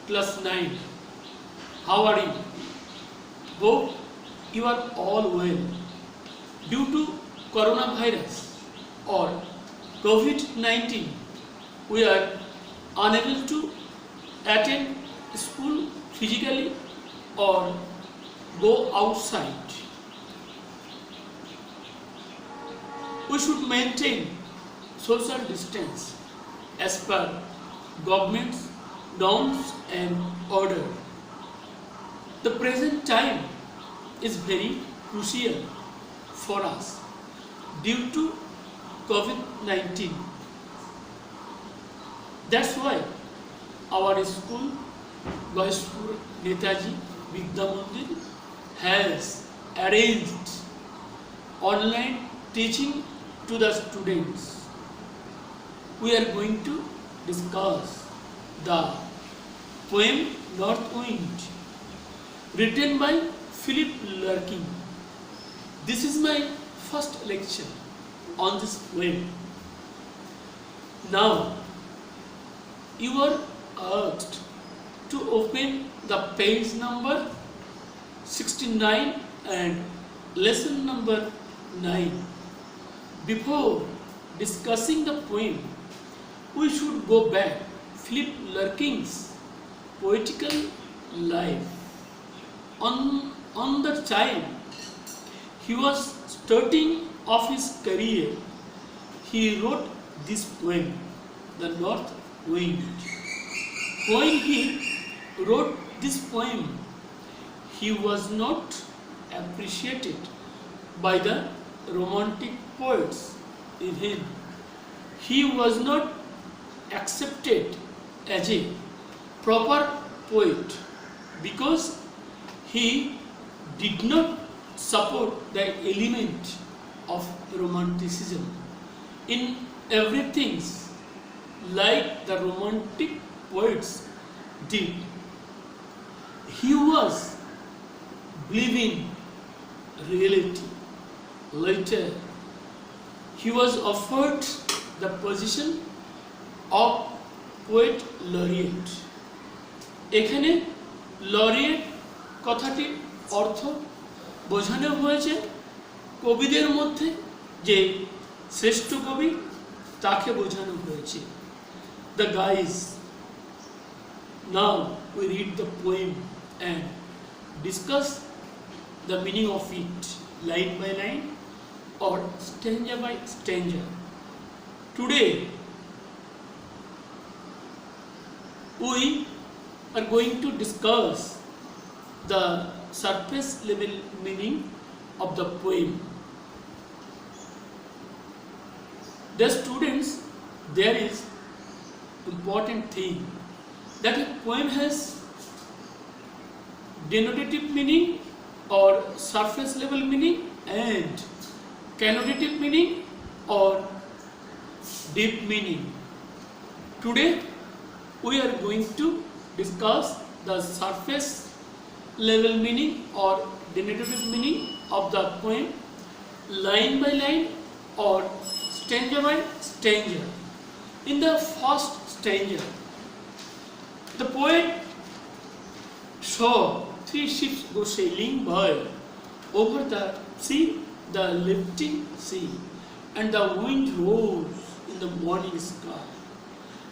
class 9. How are you? Hope you are all well. Due to coronavirus or COVID-19, we are unable to attend school physically or go outside. We should maintain social distance as per government's norms and order. The present time is very crucial for us due to COVID-19. That's why our school, Gayspur Netaji Vidya Mandir, has arranged online teaching to the students. We are going to discuss the poem North Wind, written by Philip Larkin. This is my first lecture on this poem. Now, you are asked to open the page number 69 and lesson number 9. Before discussing the poem, we should go back Philip Larkin's poetical life. On the time he was starting off his career, he wrote this poem, The North Wind. When he wrote this poem, he was not appreciated by the romantic poets. Even he was not accepted as a proper poet because he did not support the element of romanticism in everything like the romantic poets did. He was believing reality. Later, he was offered the position of poet laureate. এখানে laureate কথাটির অর্থ বোঝানো হয়েছে কবিদের মধ্যে যে শ্রেষ্ঠ কবি তাকে বোঝানো হয়েছে। The guys, now we read the poem and discuss the meaning of it line by line or stanza by stanza. Today we are going to discuss the surface level meaning of the poem. The students, there is important thing that a poem has denotative meaning or surface level meaning and connotative meaning or deep meaning. Today we are going to discuss the surface level meaning or denotative meaning of the poem line by line or stanza by stanza. In the first stanza, the poet saw 3 ships go sailing by over the sea, the lifting sea, and the wind rose in the morning sky,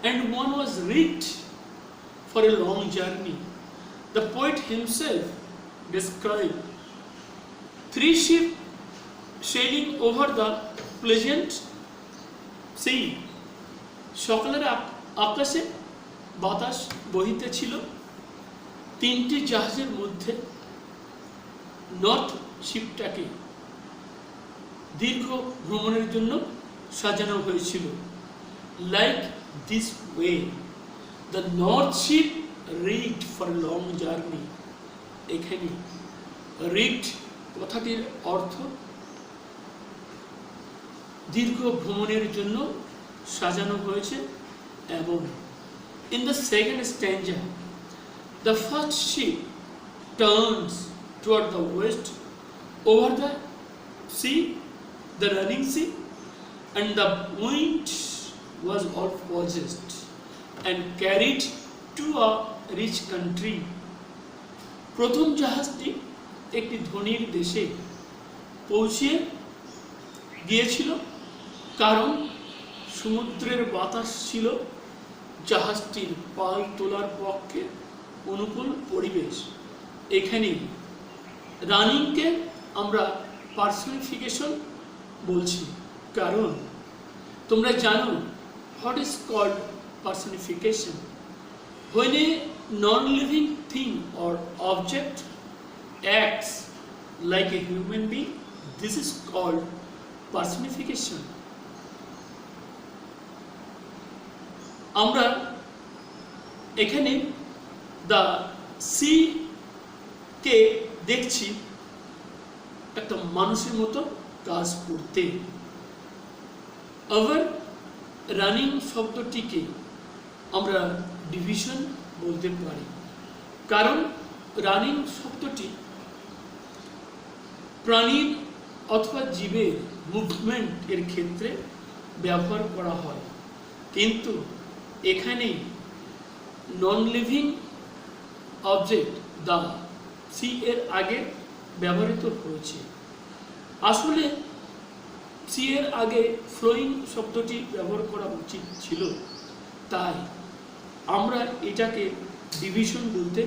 and one was rigged for a long journey. The poet himself described 3 ships sailing over the pleasant sea. সকালের আকাশে বাতাস বহিতেছিল, 3টি জাহাজের মধ্যে north শিপটাকে দীর্ঘ ভ্রমণের জন্য সাজানো হয়েছিল। Like this way the north ship rigged for a long journey. এখানে rigged কথাটির অর্থ দীর্ঘ ভ্রমণের জন্য সাজানো হয়েছে। এবং in the second stanza, the first ship turns toward the west over the sea, the running sea, and the wind was all possessed and carried to a rich country. প্রথম জাহাজটি একটি ধনীর দেশে পৌঁছে গিয়েছিল, কারণ সমুদ্রের বাতাস ছিল জাহাজটির পাল তোলার পক্ষে অনুকূল পরিবেশ। এখানে রানিংকে আমরা পার্সনিফিকেশন বলছি, কারণ তোমরা জানো what is called personification. When a non-living thing or object acts like a human being, this is called personification. আমরা এখানে the sea কে দেখছি একটা মানুষের মতো কাজ করতে। আবার রানিং শব্দটিকে আমরা ডিভিশন বলতে পারি, কারণ রানিং শব্দটি প্রাণীর অথবা জীবের মুভমেন্ট এর ক্ষেত্রে ব্যবহার করা হয়, কিন্তু এখানে নন লিভিং অবজেক্ট দা সি এর আগে ব্যবহৃত হয়েছে। আসলে সি এর আগে ফ্লোয়িং শব্দটি ব্যবহার করা উচিত ছিল, তাই আমরা এটাকে ডিভিশন বলতে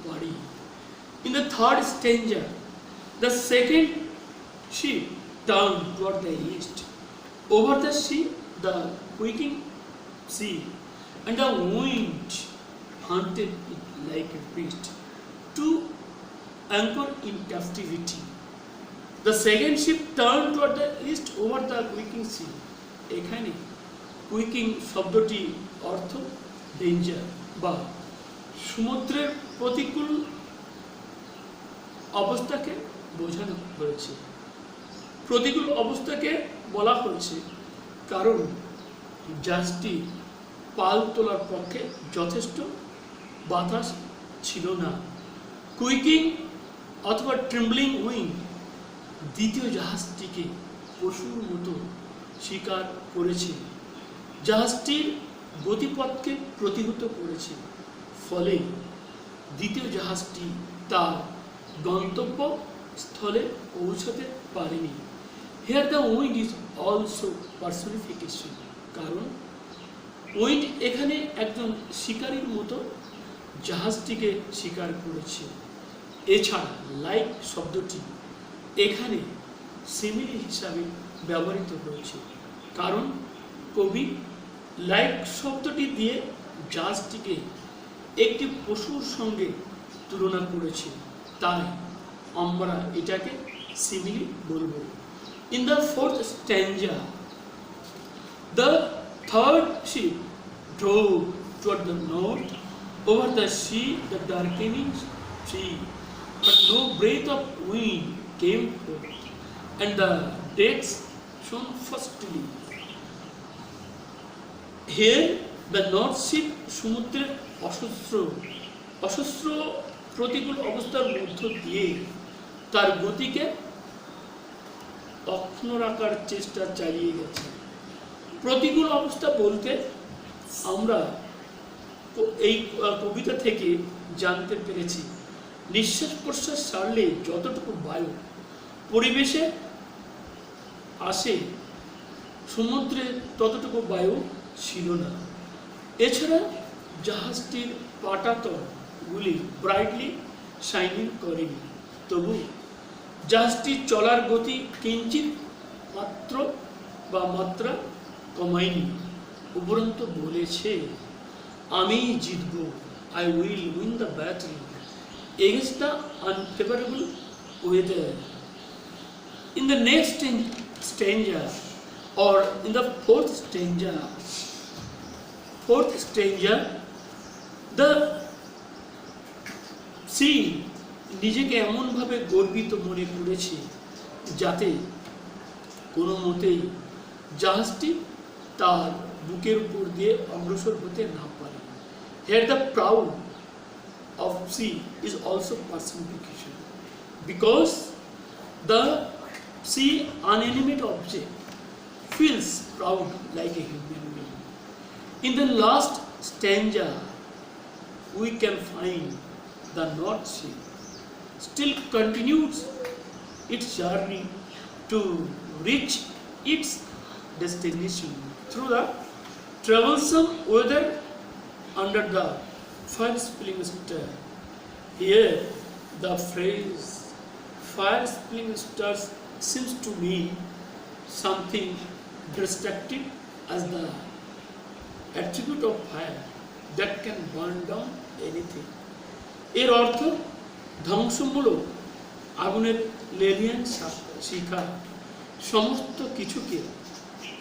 পারি। In the third stanza, the second ship turn toward the east. Over the sea, the quickening sea and the wind hunted it like a beast to anchor in captivity. The second ship turned toward the east over the quaking sea. এখানে কুইকিং শব্দটি অর্থ danger বা সমুদ্রের প্রতিকূল অবস্থাকে বোঝানো হয়েছে। প্রতিকূল অবস্থাকে বলা হয়েছে কারণ জাহাজটি পাল তোলার পক্ষে যথেষ্ট বাতাস ছিল না। কুইকিং অথবা ট্রেম্বলিং উইং দ্বিতীয় জাহাজটিকে পশুর মতো শিকার করেছে, জাহাজটির গতিপথকে প্রতিহত করেছে, ফলে দ্বিতীয় জাহাজটি তার গন্তব্য স্থলে পৌঁছাতে পারেনি। Here the wind is also personification, কারণ উইন্ড এখানে একজন শিকারীর মতো জাহাজটিকে শিকার করেছে। এছাড়া লাইক শব্দটি এখানে সিমিলি হিসাবে ব্যবহৃত হয়েছে, কারণ কবি লাইক শব্দটি দিয়ে জাহাজটিকে একটি পশুর সঙ্গে তুলনা করেছে, তাই আমরা এটাকে সিমিলি বলবো। In the fourth stanza, the third ship drove toward the north over the sea, the darkening sea, but no breath of wind came forth, and the decks shone frostily. Here, the north ship সমুদ্রের অসহ্র প্রতিকূল অবস্থার মধ্য দিয়ে তার গতিকে অক্ষুণ্ণ রাখার চেষ্টা চালিয়ে গেছে। প্রতিকূল অবস্থা বলতে আমরা এই কবিতা থেকে জানতে পেরেছি নিঃশ্বাস প্রশ্বাস ছাড়লে যতটুকু বায়ু পরিবেশে আসে সমুদ্রে ততটুকু বায়ু ছিল না। এছাড়া জাহাজটির পাটাতনগুলি ব্রাইটলি শাইনিং করেনি, তবু জাহাজটি চলার গতি কিঞ্চিত মাত্রা কমায়নি, উপরন্তু বলেছে আমি জিতব, I will win the battle against the unfavourable weather. In the next stanza or in the fourth stanza, the sea নিজেকে এমনভাবে গর্বিত মনে করেছে যাতে কোনো মতেই জাহাজটি তার বুকের উপর দিয়ে অগ্রসর হতে না পারে। Here the proud of sea is also personification, because the sea, inanimate object, feels proud like a human being. In the last stanza, we can find the North Sea still continues its journey to reach its destination through the troublesome weather under the fire-spilling star. Here, the phrase fire-spilling stars seems to me something destructive as the attribute of fire that can burn down anything. এর অর্থ ধ্বংসমূলক আগুনের লেলিয়ান শিখা সমস্ত কিছুকে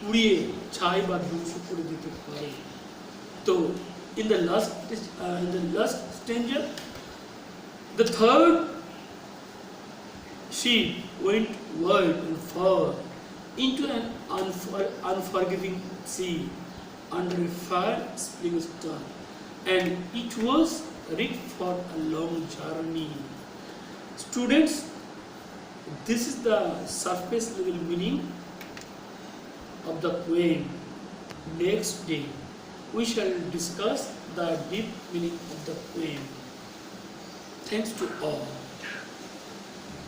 পুড়িয়ে ছাই বা ধ্বংস করে দিতে পারে। তো in the last stranger, the third sheep went wide and far into an unforgiving sea under a fire-spilling star, and it was ready for a long journey. Students, this is the surface level meaning of the poem. Next day, we shall discuss the deep meaning of the poem. Thanks to all.